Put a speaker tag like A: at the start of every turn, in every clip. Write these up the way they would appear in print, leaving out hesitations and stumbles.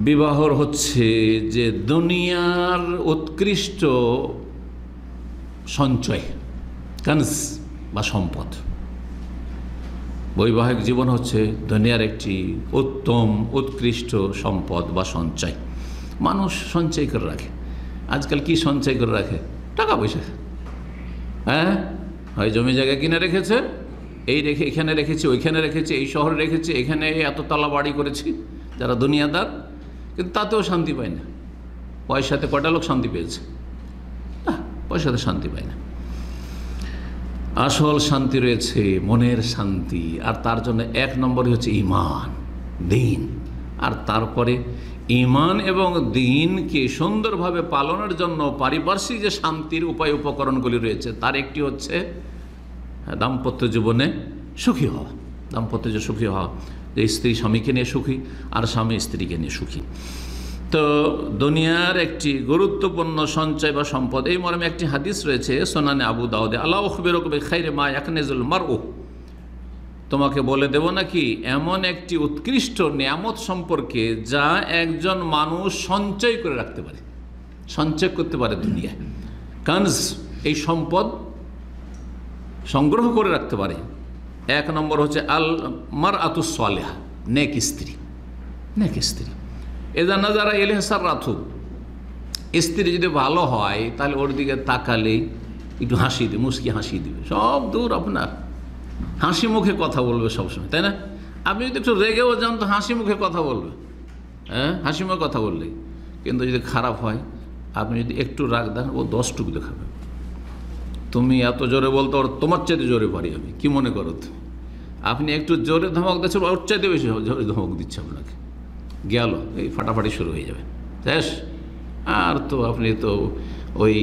A: বিবাহর হচ্ছে যে দুনিয়ার উৎকৃষ্ট সঞ্চয়, কানজ বা সম্পদ। বৈবাহিক জীবন হচ্ছে দুনিয়ার একটি উত্তম উৎকৃষ্ট সম্পদ বা সঞ্চয়। মানুষ সঞ্চয় করে রাখে। আজকাল কি সঞ্চয় করে রাখে? টাকা পয়সা। হ্যাঁ, হয় জমি জায়গা কিনে রেখেছে, এই রেখে এখানে রেখেছে, ওইখানে রেখেছে, এই শহরে রেখেছে, এখানে এত তলা বাড়ি করেছি, যারা দুনিয়াদার। কিন্তু তাতেও শান্তি পায় না। পয়সাতে কটা লোক শান্তি পেয়েছে? পয়সাতে শান্তি পায় না। আসল শান্তি রয়েছে মনের শান্তি, আর তার জন্য এক নম্বরই হচ্ছে ঈমান, দ্বীন। আর তারপরে ঈমান এবং দ্বীনকে সুন্দরভাবে পালনের জন্য পারিপার্শ্বিক যে শান্তির উপায় উপকরণগুলি রয়েছে, তার একটি হচ্ছে দাম্পত্য জীবনে সুখী হওয়া। দাম্পত্য যে সুখী হওয়া, যে স্ত্রী স্বামীকে নিয়ে সুখী আর স্বামী স্ত্রীকে নিয়ে সুখী। তো দুনিয়ার একটি গুরুত্বপূর্ণ সঞ্চয় বা সম্পদ। এই মর্মে একটি হাদিস রয়েছে সুনানে আবু দাউদে, আলা উখবিরুকা বিখাইরি মা ইয়াকনিজুল মারউ, তোমাকে বলে দেব নাকি এমন একটি উৎকৃষ্ট নিয়ামত সম্পর্কে যা একজন মানুষ সঞ্চয় করে রাখতে পারে, সঞ্চয় করতে পারে দুনিয়ায়। কানজ, এই সম্পদ সংগ্রহ করে রাখতে পারে। এক নম্বর হচ্ছে আল মারআতুস সালিহা, নেক স্ত্রী। নেক স্ত্রী এজা নাজারা ইলাইহা সাররাতু, স্ত্রী যদি ভালো হয় তাহলে ওর দিকে তাকালেই একটু হাসি দিবে, মুস্কি হাসি দিবে, সব দূর আপনার হাসি মুখে কথা বলবে সবসময়, তাই না? আপনি যদি একটু রেগেও যান তো হাসি মুখে কথা বলবে, হ্যাঁ, হাসি মুখে কথা বললেই। কিন্তু যদি খারাপ হয়, আপনি যদি একটু রাগ দেন, ও 10 টুক দেখাবে। তুমি এত জোরে বলতো, ওর তোমার চাইতে জোরে পারি আমি, কি মনে করো তুমি? আপনি একটু জোরে ধমক দিচ্ছেন, ওর চাইতে বেশি জোরে ধমক দিচ্ছে আপনাকে, গেল, এই ফাটাফাটি শুরু হয়ে যাবে, শেষ। আর তো আপনি তো ওই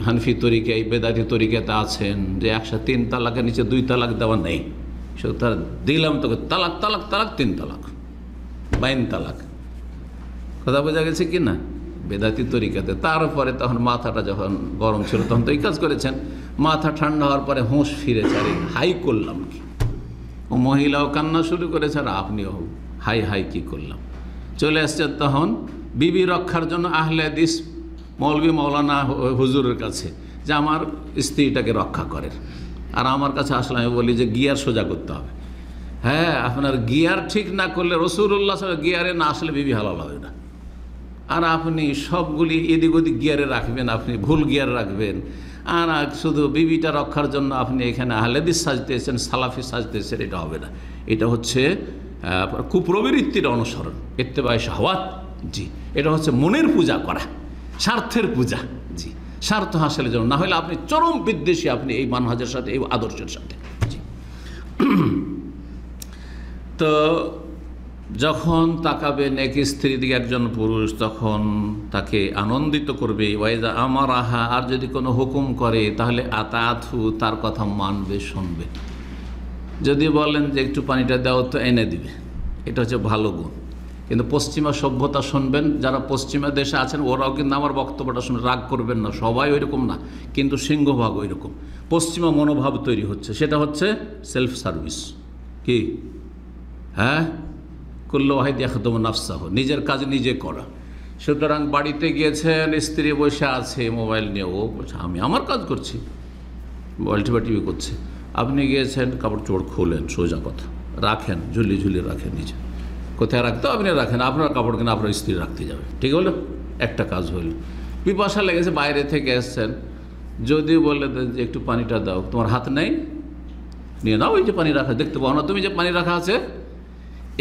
A: হানফি তরিকায়, বেদাতি তরিকাতে আছেন যে একসাথে 3 তালাকের নিচে 2 তালাক দেওয়া নেই। শুধু তার দিলাম তোকে তালাক তালাক তালাক 3 তালাক, 22 তালাক। কথা বোঝা গেছে কি না? বেদাতি তরিকাতে। তারপরে তখন মাথাটা যখন গরম ছিল তখন তো এই কাজ করেছেন, মাথা ঠান্ডা হওয়ার পরে হুঁশ ফিরেছে, আরে হাই করলাম কি। ও মহিলাও কান্না শুরু করেছে আর আপনিও হাই হাই কি করলাম। চলে আসছে তখন বিবি রক্ষার জন্য আহলে হাদিস মৌলভী মৌলানা হুজুরের কাছে, যে আমার স্ত্রীটাকে রক্ষা করেন। আর আমার কাছে আসলে আমি বলি যে গিয়ার সোজা করতে হবে। হ্যাঁ, আপনার গিয়ার ঠিক না করলে, রাসূলুল্লাহ সাল্লাল্লাহু আলাইহি গিয়ারে না আসলে বিবি হালাল হবে না। আর আপনি সবগুলি এদিক ওদিক গিয়ারে রাখবেন, আপনি ভুল গিয়ার রাখবেন। আর শুধু বিবিটা রক্ষার জন্য আপনি এখানে আহলে হাদিস সাজতেছেন, সালাফি সাজতেছেন, এটা হবে না। এটা হচ্ছে কুপ্রবৃত্তির অনুসরণ, ইত্তেবায়ে শাহওয়াত। জি, এটা হচ্ছে মনের পূজা করা, স্বার্থের পূজা। জি, স্বার্থ হাসিলের জন্য, না হলে আপনি চরম বিদ্বেষী আপনি এই মানহাজের সাথে, এই আদর্শের সাথে। জি। তো যখন তাকাবে নেক স্ত্রীর দিকে একজন পুরুষ, তখন তাকে আনন্দিত করবে। ওয়াইজা আমার আহা, আর যদি কোনো হুকুম করে তাহলে আতাআতহু, তার কথা মানবে, শুনবে। যদি বলেন যে একটু পানিটা দাও, তো এনে দিবে। এটা হচ্ছে ভালো গুণ। কিন্তু পশ্চিমা সভ্যতা শুনবেন, যারা পশ্চিমা দেশে আছেন ওরাও কিন্তু আমার বক্তব্যটা শুনে রাগ করবেন না, সবাই ওই রকম না, কিন্তু সিংহভাগ ওই রকম। পশ্চিমা মনোভাব তৈরি হচ্ছে, সেটা হচ্ছে সেলফ সার্ভিস। কি? হ্যাঁ, কুল্লু ওয়াহিদ ইয়াখদুমু নাফসাহু, নিজের কাজ নিজে করা। সুতরাং বাড়িতে গিয়েছেন, স্ত্রী বসে আছে মোবাইল নিয়ে, ও বলছে আমি আমার কাজ করছি, মোবাইল টিপি করছে। আপনি গিয়েছেন, কাপড় চোপড় খোলেন, সোজা কথা রাখেন, ঝুলি ঝুলি রাখেন, নিজে কোথায় রাখতে আপনি রাখেন, আপনার কাপড় কিনা আপনার স্ত্রী রাখতে যাবে, ঠিক হলো? একটা কাজ হইল। পিপাসা লেগেছে, বাইরে থেকে এসছেন, যদি বলে দেন যে একটু পানিটা দাও, তোমার হাত নেই, নিয়ে নাও, ওই যে পানি রাখা, দেখতে পাও না তুমি যে পানি রাখা আছে।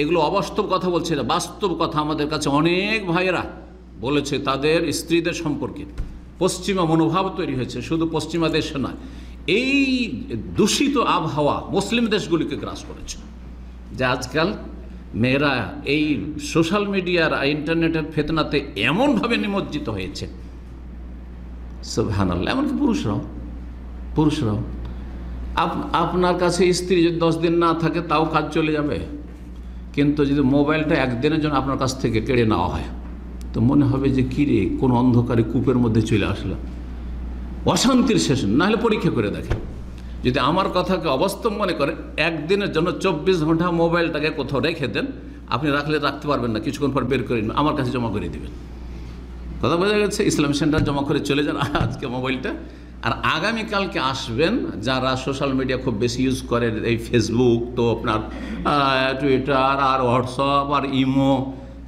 A: এগুলো অবাস্তব কথা বলছে না, বাস্তব কথা আমাদের কাছে অনেক ভাইয়েরা বলেছে তাদের স্ত্রীদের সম্পর্কে। পশ্চিমা মনোভাব তৈরি হয়েছে, শুধু পশ্চিমা দেশে নয়, এই দূষিত আবহাওয়া মুসলিম দেশগুলিকে গ্রাস করেছে। যে আজকাল মেয়েরা এই সোশ্যাল মিডিয়ার, ইন্টারনেটের ফেতনাতে এমনভাবে নিমজ্জিত হয়েছে, সুবহানাল্লাহ। এমনকি পুরুষরাও আপনার কাছে স্ত্রী যদি 10 দিন না থাকে তাও কাজ চলে যাবে। কিন্তু যদি মোবাইলটা একদিনের জন্য আপনার কাছ থেকে কেড়ে নেওয়া হয়, তো মনে হবে যে কিরে, কোন অন্ধকারে কূপের মধ্যে চলে আসলাম, অশান্তির শেষ। না হলে পরীক্ষা করে দেখেন, যদি আমার কথাকে অবাস্তব মনে করে, একদিনের জন্য 24 ঘন্টা মোবাইলটাকে কোথাও রেখে দেন, আপনি রাখলে রাখতে পারবেন না, কিছুক্ষণ পর বের করে নিন, আমার কাছে জমা করে দেবেন। কথা বোঝা গেছে? ইসলামী সেন্টার জমা করে চলে যান আজকে মোবাইলটা, আর আগামীকালকে আসবেন যারা সোশ্যাল মিডিয়া খুব বেশি ইউজ করে, এই ফেসবুক তো আপনার টুইটার আর হোয়াটসঅ্যাপ আর ইমো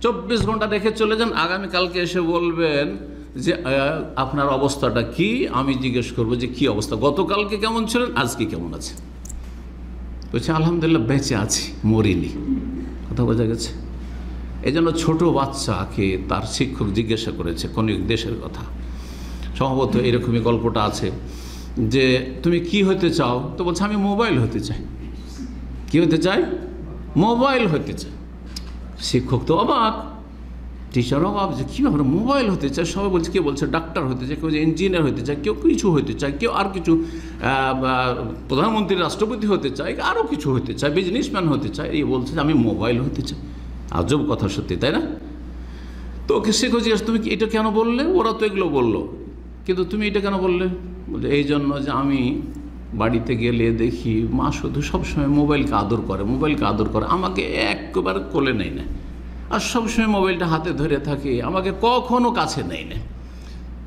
A: 24 ঘন্টা রেখে চলে যান। আগামীকালকে এসে বলবেন যে আপনার অবস্থাটা কি, আমি জিজ্ঞেস করবো যে কী অবস্থা, গতকালকে কেমন ছিলেন, আজকে কেমন আছে। বলছে আলহামদুলিল্লাহ বেঁচে আছি, মরিনি। কথা বোঝা গেছে? এই জন্য ছোটো বাচ্চাকে তার শিক্ষক জিজ্ঞাসা করেছে কোন এক দেশের কথা, সম্ভবত এরকমই গল্পটা আছে, যে তুমি কি হতে চাও? তো বলছে আমি মোবাইল হতে চাই। কি হতে চাই? মোবাইল হতে চাই। শিক্ষক তো অবাক, টিচার অবাক যে কী ব্যাপার, মোবাইল হতে চায়। সবাই বলছে, কেউ বলছে ডাক্তার হতে চায়, কেউ ইঞ্জিনিয়ার হতে চায়, কেউ কিছু হতে চায়, কেউ আর কিছু প্রধানমন্ত্রী রাষ্ট্রপতি হতে চায়, আরও কিছু হতে চায়, বিজনেসম্যান হতে চায়। এই বলছে যে আমি মোবাইল হতে চাই। আজব কথা সত্যি, তাই না? তো ওকে শিক্ষক জিজ্ঞাসা তুমি কি এটা কেন বললে? ওরা তো এগুলো বললো, কিন্তু তুমি এটা কেন বললে? বলছে এই জন্য যে আমি বাড়িতে গেলে দেখি মা শুধু সবসময় মোবাইলকে আদর করে, মোবাইলকে আদর করে, আমাকে একবারে কোলে নেয় না, আর সবসময় মোবাইলটা হাতে ধরে থাকে, আমাকে কখনো কাছে নেয় না।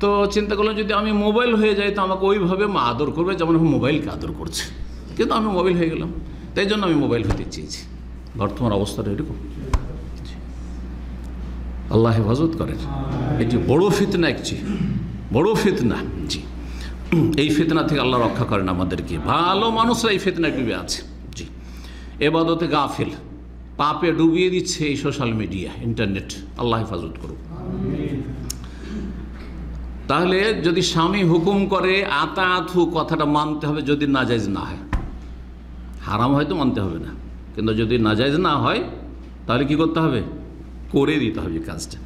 A: তো চিন্তা করলাম যদি আমি মোবাইল হয়ে যাই তো আমাকে ওইভাবে মা আদর করবে যেমন মোবাইলকে আদর করছে, কিন্তু আমি মোবাইল হয়ে গেলাম, তাই জন্য আমি মোবাইল হতে চেয়েছি। বর্তমান অবস্থাটা এরকম। আল্লাহ হেফাজত করেন। এটি বড় ফিতনা, একটি বড় ফিতনা। জি, এই ফিতনা থেকে আল্লাহ রক্ষা করেন আমাদেরকে। ভালো মানুষরা এই ফিতনায় ডুবে আছে। জি, এবাদতে গাফিল, পাপে ডুবিয়ে দিচ্ছে এই সোশ্যাল মিডিয়া, ইন্টারনেট। আল্লাহ হেফাজত করুক। তাহলে যদি স্বামী হুকুম করে আতাআতু, কথাটা মানতে হবে, যদি নাজায়েজ না হয়। হারাম হয়তো মানতে হবে না, কিন্তু যদি নাজায়েজ না হয় তাহলে কি করতে হবে? করে দিতে হবে কাজটা।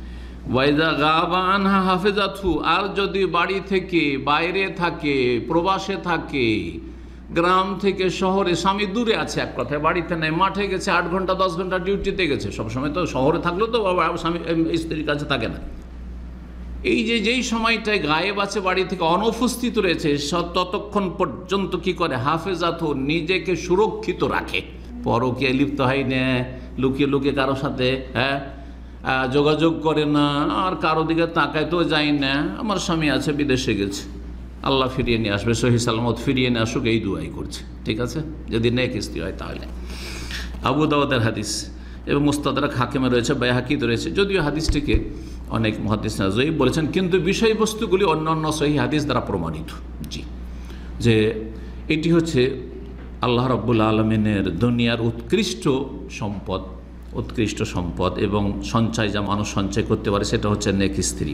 A: ওয়াইদা গাবা আনহা হাফেজাতু, আর যদি বাড়ি থেকে বাইরে থাকে, প্রবাসে থাকে, গ্রাম থেকে শহরে, স্বামী দূরে আছে, এক কথায় বাড়িতে নেই, মাঠে গেছে, 8 ঘন্টা 10 ঘন্টা ডিউটিতে গেছে, সবসময় তো শহরে থাকলেও তো স্বামী স্ত্রীর কাছে থাকে না। এই যে যেই সময়টায় গায়েব আছে, বাড়ি থেকে অনুপস্থিত রয়েছে, ততক্ষণ পর্যন্ত কি করে? হাফেজাতু, নিজেকে সুরক্ষিত রাখে, পরকীয়ায় লিপ্ত হয় না, লুকিয়ে লুকিয়ে কারোর সাথে যোগাযোগ করে না, আর কারো দিকে তাকায় তো যায় না। আমার স্বামী আছে, বিদেশে গেছে, আল্লাহ ফিরিয়ে নিয়ে আসবে, সহি সালামত ফিরিয়ে নিয়ে আসুক, এই দুয়াই করছে। ঠিক আছে, যদি নেক স্ত্রী হয় তাহলে। আবু দাউদের হাদিস এবং মুস্তাদরাক হাকিমে রয়েছে, বাইহাকিতে রয়েছে, যদিও হাদিসটিকে অনেক মুহাদ্দিস যঈফ বলেছেন, কিন্তু বিষয়বস্তুগুলি অন্যান্য সহিহ হাদিস দ্বারা প্রমাণিত। জি, যে এটি হচ্ছে আল্লাহ রাব্বুল আলামিনের দুনিয়ার উৎকৃষ্ট সম্পদ এবং সঞ্চয়, যা মানুষ সঞ্চয় করতে পারে, সেটা হচ্ছে নেক স্ত্রী।